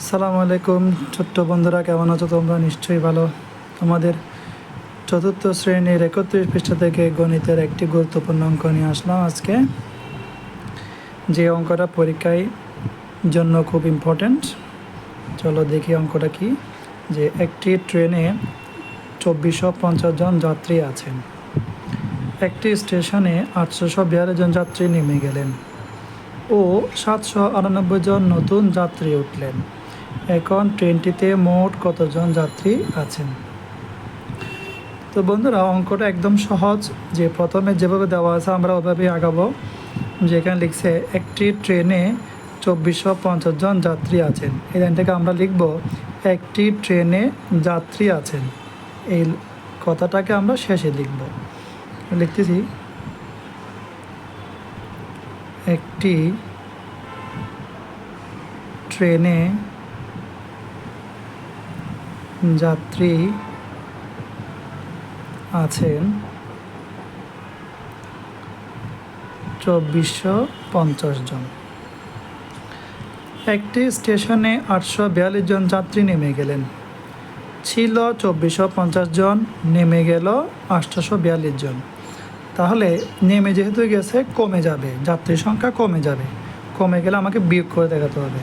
আসসালামু আলাইকুম ছোট্ট বন্ধুরা, কেমন আছো তোমরা? নিশ্চয়ই ভালো। তোমাদের চতুর্থ শ্রেণীর 31 পৃষ্ঠা থেকে গণিতের একটি গুরুত্বপূর্ণ অঙ্ক নিয়ে আসলাম আজকে, যে অঙ্কটা পরীক্ষায় জন্য খুব ইম্পর্ট্যান্ট। চলো দেখি অঙ্কটা কি। যে একটি ট্রেনে 2450 জন যাত্রী আছেন। একটি স্টেশনে 842 জন যাত্রী নেমে গেলেন ও 798 জন নতুন যাত্রী উঠলেন। এখন ট্রেনটিতে মোট কতজন যাত্রী আছেন? তো বন্ধুরা, অঙ্কটা একদম সহজ। যে প্রথমে যেভাবে দেওয়া আছে আমরা ওভাবেই আগাবো। যেখানে লিখছে একটি ট্রেনে 2450 জন যাত্রী আছেন, এই লাইন থেকে আমরা লিখব একটি ট্রেনে যাত্রী আছেন। এই কথাটাকে আমরা শেষে লিখব। লিখতেছি একটি ট্রেনে যাত্রী আছেন 2450 জন। একটি স্টেশনে 842 জন যাত্রী নেমে গেলেন। ছিল 2450 জন, নেমে গেল 842 জন। তাহলে নেমে যেহেতু গেছে কমে যাবে, যাত্রীর সংখ্যা কমে যাবে। কমে গেলে আমাকে বিয়োগ করে দেখাতে হবে।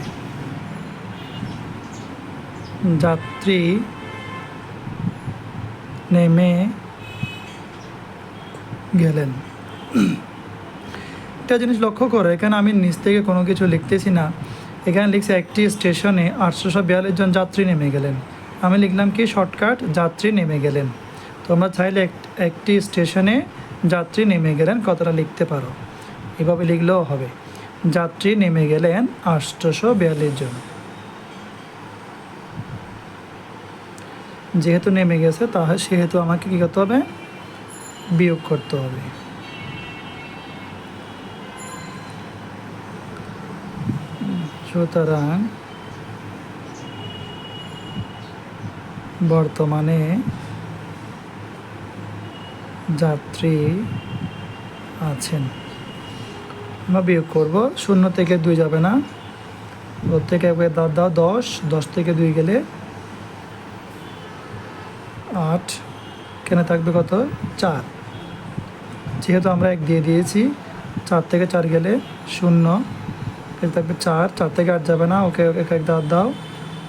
যাত্রী নেমে গেলেন। একটা জিনিস লক্ষ্য করো, এখানে আমি নিচ থেকে কোনো কিছু লিখতেছি না। এখানে লিখছে একটি স্টেশনে 842 জন যাত্রী নেমে গেলেন। আমি লিখলাম কি শর্টকাট, যাত্রী নেমে গেলেন। তোমরা চাইলে একটি স্টেশনে যাত্রী নেমে গেলেন কথাটা লিখতে পারো, এভাবে লিখলেও হবে। যাত্রী নেমে গেলেন 842 জন। যেহেতু নেমে গেছে তাহলে সেহেতু আমাকে কী করতে হবে? বিয়োগ করতে হবে। সুতরাং বর্তমানে যাত্রী আছেন। আমরা বিয়োগ করব, 0 থেকে 2 যাবে না, ওর থেকে একবার দাও 10, 10 থেকে 2 গেলে 8, কেন থাকবে কত? 4। যেহেতু আমরা 1 দিয়ে দিয়েছি, 4 থেকে 4 গেলে 0, এর থাকবে 4, 4 থেকে 8 যাবে না, ওকে এক দাও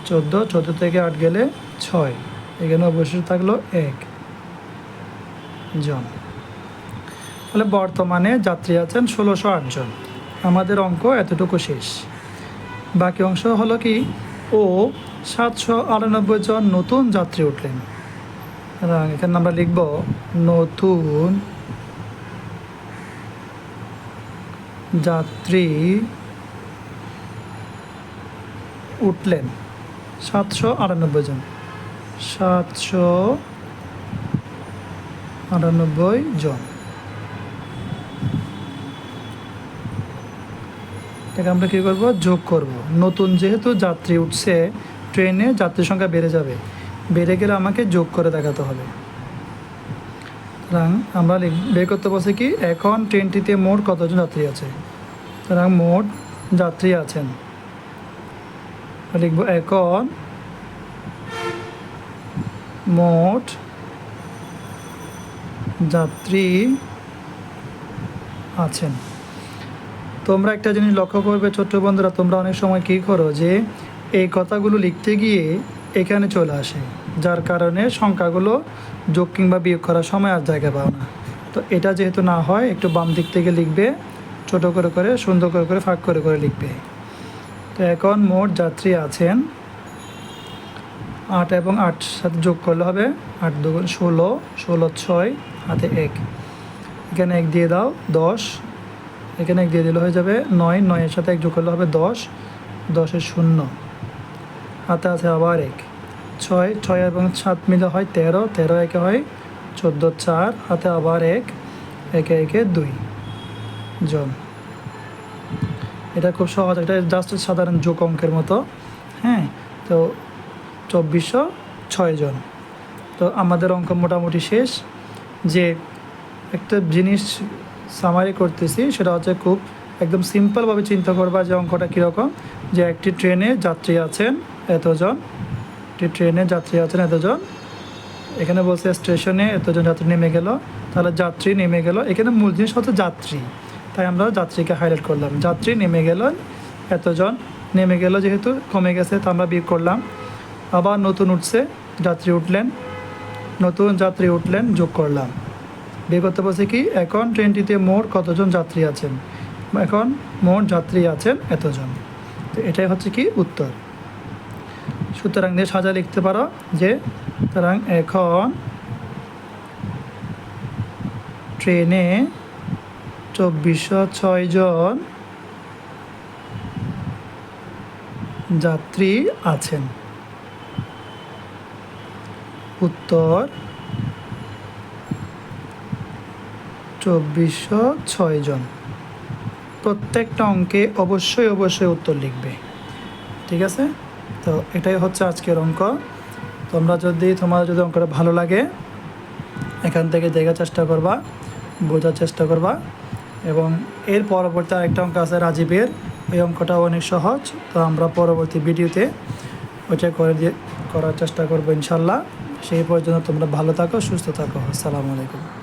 14, 14 থেকে 8 গেলে 6, এখানে অবশ্যই থাকলো 1 জন। তাহলে বর্তমানে যাত্রী আছেন 1608 জন। আমাদের অঙ্ক এতটুকু শেষ। বাকি অংশ হলো কি, ও 798 জন নতুন যাত্রী উঠলেন। এখানে আমরা লিখব নতুন যাত্রী উঠলেন 798 জন। 798 জন। এটাকে আমরা কী করবো? যোগ করব। নতুন যেহেতু যাত্রী উঠছে ট্রেনে, যাত্রীর সংখ্যা বেড়ে যাবে, বেড়ে গেলে আমাকে যোগ করে দেখাতে হবে। সুতরাং আমরা বের করতে বলছি কি, এখন ট্রেনটিতে মোট কতজন যাত্রী আছে। সুতরাং মোট যাত্রী আছেন লিখব এখন মোট যাত্রী আছেন। তোমরা একটা জিনিস লক্ষ্য করবে ছোট্ট বন্ধুরা, তোমরা অনেক সময় কী করো যে এই কথাগুলো লিখতে গিয়ে এখানে চলে আসে, যার কারণে সংখ্যাগুলো যোগ কিংবা বিয়োগ করার সময় আর জায়গা পাও না। তো এটা যেহেতু না হয়, একটু বাম দিক থেকে লিখবে, ছোটো করে করে সুন্দর করে করে ফাঁক করে করে লিখবে। তো এখন মোট যাত্রী আছেন 8 এবং 8 সাথে যোগ করলে হবে 8 দুগুণ 16, 16 6 হাতে 1, এখানে 1 দিয়ে দাও 10, এখানে 1 দিয়ে দিলে হয়ে যাবে 9, 9 এর সাথে 1 যোগ করলে হবে 10, 10 0, হাতে আছে আবার 1, 6, 6 এবং 7 মিলে হয় 13, 13 একে হয় 14, 4 হাতে আবার 1, একে একে 2 জন। এটা খুব সহজ, এটা জাস্ট সাধারণ যোগ অঙ্কের মতো। হ্যাঁ, তো 2406 জন। তো আমাদের অঙ্ক মোটামুটি শেষ। যে একটা জিনিস সামারি করতেছি, সেটা হচ্ছে খুব একদম সিম্পলভাবে চিন্তা করবা যে অঙ্কটা কীরকম, যে একটি ট্রেনে যাত্রী আছেন এতজন, একটি ট্রেনে যাত্রী আছেন এতজন, এখানে বলছে স্টেশনে এতজন যাত্রী নেমে গেল, তাহলে যাত্রী নেমে গেল, এখানে মূল জিনিস হচ্ছে যাত্রী, তাই আমরা যাত্রীকে হাইলাইট করলাম। যাত্রী নেমে গেল এতজন, নেমে গেল যেহেতু কমে গেছে তা আমরা বিয়োগ করলাম। আবার নতুন উঠছে, যাত্রী উঠলেন, নতুন যাত্রী উঠলেন, যোগ করলাম। বিয়োগ করতে বলছে কি, এখন ট্রেনটিতে মোট কতজন যাত্রী আছেন, এখন মোট যাত্রী আছেন এতজন। তো এটাই হচ্ছে কি উত্তর। সুতরাং দিয়ে সাজা লিখতে পারো যে, সুতরাং এখন ট্রেনে 2406 জন যাত্রী আছেন। উত্তর 2406 জন। প্রত্যেকটা অঙ্কে অবশ্যই উত্তর লিখবে, ঠিক আছে? তো এটাই হচ্ছে আজকের অঙ্ক। তোমাদের যদি অঙ্কটা ভালো লাগে এখান থেকে দেখার চেষ্টা করবা, বোঝার চেষ্টা করবা। এবং এর পরবর্তী আরেকটা অঙ্ক আছে রাজীবের, এই অঙ্কটা অনেক সহজ। তো আমরা পরবর্তী ভিডিওতে ওইটা করার চেষ্টা করবো ইনশাল্লাহ। সেই পর্যন্ত তোমরা ভালো থাকো, সুস্থ থাকো। আসসালামু আলাইকুম।